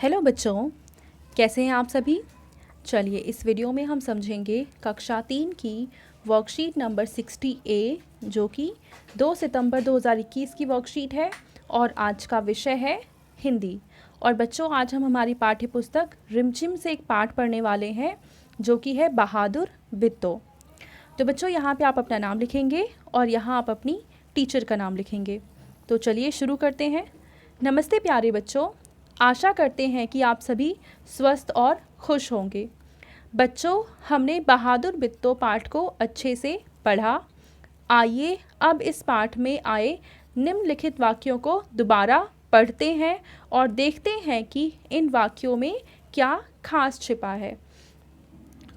Hello बच्चों, कैसे हैं आप सभी। चलिए इस वीडियो में हम समझेंगे कक्षा 3 की वर्कशीट नंबर 60A, जो कि 2 सितंबर 2021 की वर्कशीट है और आज का विषय है हिंदी। और बच्चों, आज हम हमारी पाठ्य पुस्तक रिमझिम से एक पाठ पढ़ने वाले हैं जो कि है बहादुर बित्तो। तो बच्चों, यहाँ पे आप अपना नाम लिखेंगे और यहाँ आप अपनी टीचर का नाम लिखेंगे। तो चलिए शुरू करते हैं। नमस्ते प्यारे बच्चों, आशा करते हैं कि आप सभी स्वस्थ और खुश होंगे। बच्चों, हमने बहादुर बित्तो पाठ को अच्छे से पढ़ा। आइए अब इस पाठ में आए निम्नलिखित वाक्यों को दोबारा पढ़ते हैं और देखते हैं कि इन वाक्यों में क्या खास छिपा है।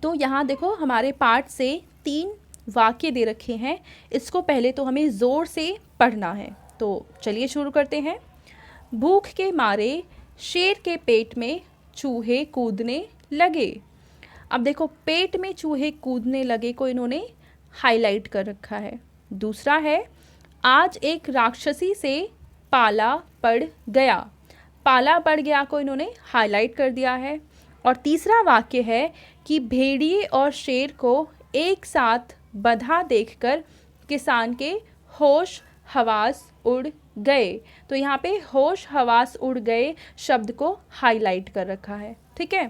तो यहाँ देखो, हमारे पाठ से 3 वाक्य दे रखे हैं। इसको पहले तो हमें ज़ोर से पढ़ना है। तो चलिए शुरू करते हैं। भूख के मारे शेर के पेट में चूहे कूदने लगे। अब देखो, पेट में चूहे कूदने लगे को इन्होंने हाईलाइट कर रखा है। दूसरा है, आज एक राक्षसी से पाला पड़ गया। पाला पड़ गया को इन्होंने हाईलाइट कर दिया है। और तीसरा वाक्य है कि भेड़िए और शेर को एक साथ बंधा देखकर किसान के होश हवास उड़ गए। तो यहाँ पे होश हवास उड़ गए शब्द को हाईलाइट कर रखा है। ठीक है।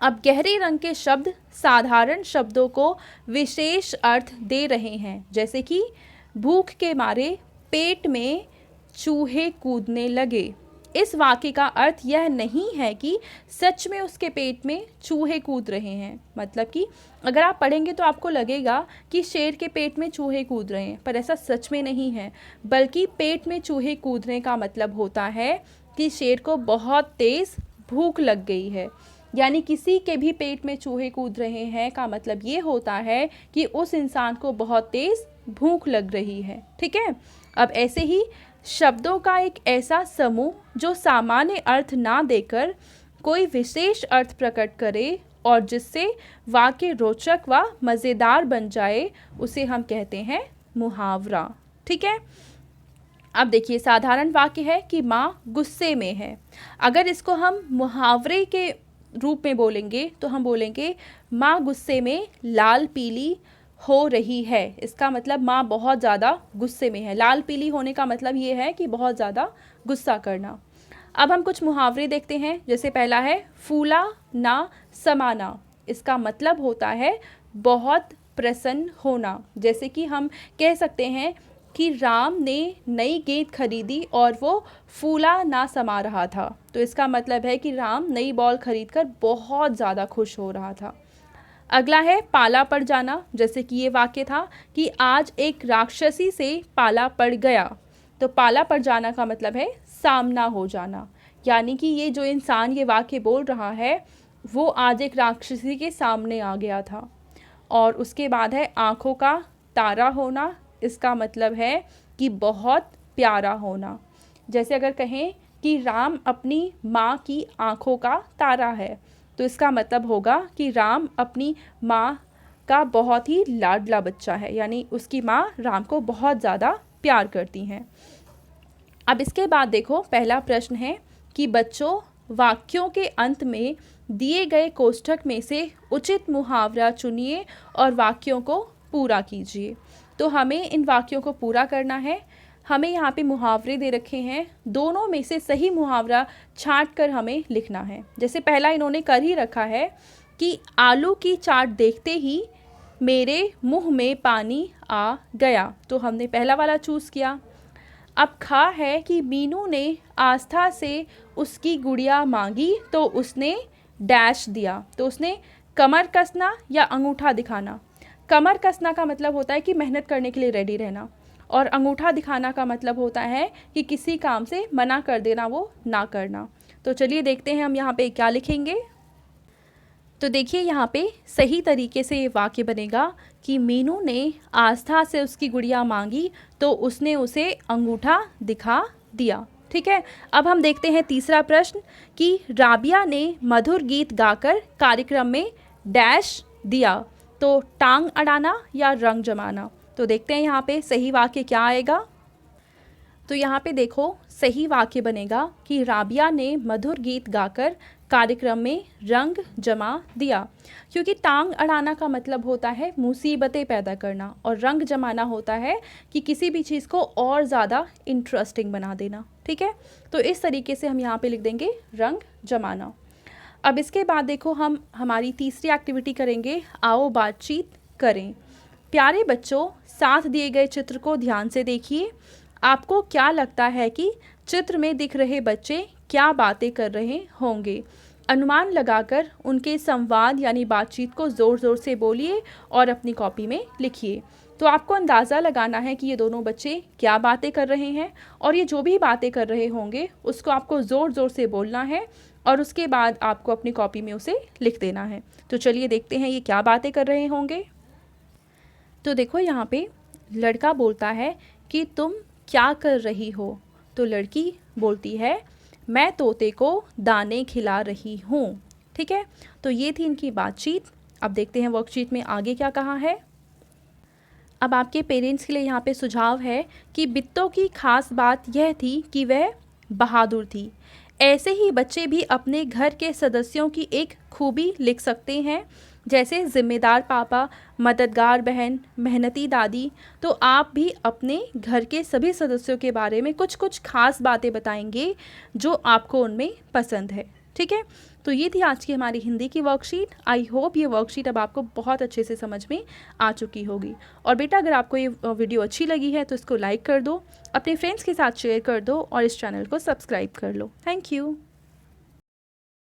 अब गहरे रंग के शब्द साधारण शब्दों को विशेष अर्थ दे रहे हैं, जैसे कि भूख के मारे पेट में चूहे कूदने लगे। इस वाक्य का अर्थ यह नहीं है कि सच में उसके पेट में चूहे कूद रहे हैं। मतलब कि अगर आप पढ़ेंगे तो आपको लगेगा कि शेर के पेट में चूहे कूद रहे हैं, पर ऐसा सच में नहीं है। बल्कि पेट में चूहे कूदने का मतलब होता है कि शेर को बहुत तेज़ भूख लग गई है। यानी किसी के भी पेट में चूहे कूद रहे हैं का मतलब ये होता है कि उस इंसान को बहुत तेज़ भूख लग रही है। ठीक है। अब ऐसे ही शब्दों का एक ऐसा समूह जो सामान्य अर्थ ना देकर कोई विशेष अर्थ प्रकट करे और जिससे वाक्य रोचक व मज़ेदार बन जाए, उसे हम कहते हैं मुहावरा। ठीक है। अब देखिए, साधारण वाक्य है कि माँ गुस्से में है। अगर इसको हम मुहावरे के रूप में बोलेंगे तो हम बोलेंगे माँ गुस्से में लाल पीली हो रही है। इसका मतलब माँ बहुत ज़्यादा गुस्से में है। लाल पीली होने का मतलब ये है कि बहुत ज़्यादा गुस्सा करना। अब हम कुछ मुहावरे देखते हैं। जैसे पहला है फूला ना समाना। इसका मतलब होता है बहुत प्रसन्न होना। जैसे कि हम कह सकते हैं कि राम ने नई गेंद खरीदी और वो फूला ना समा रहा था। तो इसका मतलब है कि राम नई बॉल खरीदकर बहुत ज़्यादा खुश हो रहा था। अगला है पाला पड़ जाना। जैसे कि ये वाक्य था कि आज एक राक्षसी से पाला पड़ गया। तो पाला पड़ जाना का मतलब है सामना हो जाना। यानी कि ये जो इंसान ये वाक्य बोल रहा है वो आज एक राक्षसी के सामने आ गया था। और उसके बाद है आँखों का तारा होना। इसका मतलब है कि बहुत प्यारा होना। जैसे अगर कहें कि राम अपनी माँ की आँखों का तारा है, तो इसका मतलब होगा कि राम अपनी माँ का बहुत ही लाडला बच्चा है। यानी उसकी माँ राम को बहुत ज़्यादा प्यार करती हैं। अब इसके बाद देखो, पहला प्रश्न है कि बच्चों वाक्यों के अंत में दिए गए कोष्ठक में से उचित मुहावरा चुनिए और वाक्यों को पूरा कीजिए। तो हमें इन वाक्यों को पूरा करना है। हमें यहाँ पे मुहावरे दे रखे हैं, दोनों में से सही मुहावरा छांट कर हमें लिखना है। जैसे पहला इन्होंने कर ही रखा है कि आलू की चाट देखते ही मेरे मुंह में पानी आ गया। तो हमने पहला वाला चूज़ किया। अब खा है कि मीनू ने आस्था से उसकी गुड़िया मांगी तो उसने डैश दिया। तो उसने कमर कसना या अंगूठा दिखाना। कमर कसना का मतलब होता है कि मेहनत करने के लिए रेडी रहना, और अंगूठा दिखाना का मतलब होता है कि किसी काम से मना कर देना, वो ना करना। तो चलिए देखते हैं हम यहाँ पे क्या लिखेंगे। तो देखिए, यहाँ पे सही तरीके से ये वाक्य बनेगा कि मीनू ने आस्था से उसकी गुड़िया मांगी तो उसने उसे अंगूठा दिखा दिया। ठीक है। अब हम देखते हैं तीसरा प्रश्न कि राबिया ने मधुर गीत गाकर कार्यक्रम में डैश दिया। तो टांग अड़ाना या रंग जमाना। तो देखते हैं यहाँ पे सही वाक्य क्या आएगा। तो यहाँ पे देखो सही वाक्य बनेगा कि राबिया ने मधुर गीत गाकर कार्यक्रम में रंग जमा दिया, क्योंकि टांग अड़ाना का मतलब होता है मुसीबतें पैदा करना और रंग जमाना होता है कि किसी भी चीज़ को और ज़्यादा इंटरेस्टिंग बना देना। ठीक है, तो इस तरीके से हम यहाँ पे लिख देंगे रंग जमाना। अब इसके बाद देखो हम हमारी तीसरी एक्टिविटी करेंगे, आओ बातचीत करें। प्यारे बच्चों, साथ दिए गए चित्र को ध्यान से देखिए। आपको क्या लगता है कि चित्र में दिख रहे बच्चे क्या बातें कर रहे होंगे? अनुमान लगाकर उनके संवाद यानी बातचीत को ज़ोर ज़ोर से बोलिए और अपनी कॉपी में लिखिए। तो आपको अंदाज़ा लगाना है कि ये दोनों बच्चे क्या बातें कर रहे हैं, और ये जो भी बातें कर रहे होंगे उसको आपको ज़ोर ज़ोर से बोलना है और उसके बाद आपको अपनी कॉपी में उसे लिख देना है। तो चलिए देखते हैं ये क्या बातें कर रहे होंगे। तो देखो यहाँ पे लड़का बोलता है कि तुम क्या कर रही हो? तो लड़की बोलती है मैं तोते को दाने खिला रही हूँ। ठीक है, तो ये थी इनकी बातचीत। अब देखते हैं वर्कशीट में आगे क्या कहा है। अब आपके पेरेंट्स के लिए यहाँ पे सुझाव है कि बिट्टो की खास बात यह थी कि वह बहादुर थी। ऐसे ही बच्चे भी अपने घर के सदस्यों की एक खूबी लिख सकते हैं, जैसे जिम्मेदार पापा, मददगार बहन, मेहनती दादी। तो आप भी अपने घर के सभी सदस्यों के बारे में कुछ कुछ खास बातें बताएंगे जो आपको उनमें पसंद है। ठीक है, तो ये थी आज की हमारी हिंदी की वर्कशीट। आई होप ये वर्कशीट अब आपको बहुत अच्छे से समझ में आ चुकी होगी। और बेटा अगर आपको ये वीडियो अच्छी लगी है तो इसको लाइक कर दो, अपने फ्रेंड्स के साथ शेयर कर दो और इस चैनल को सब्सक्राइब कर लो। Thank you.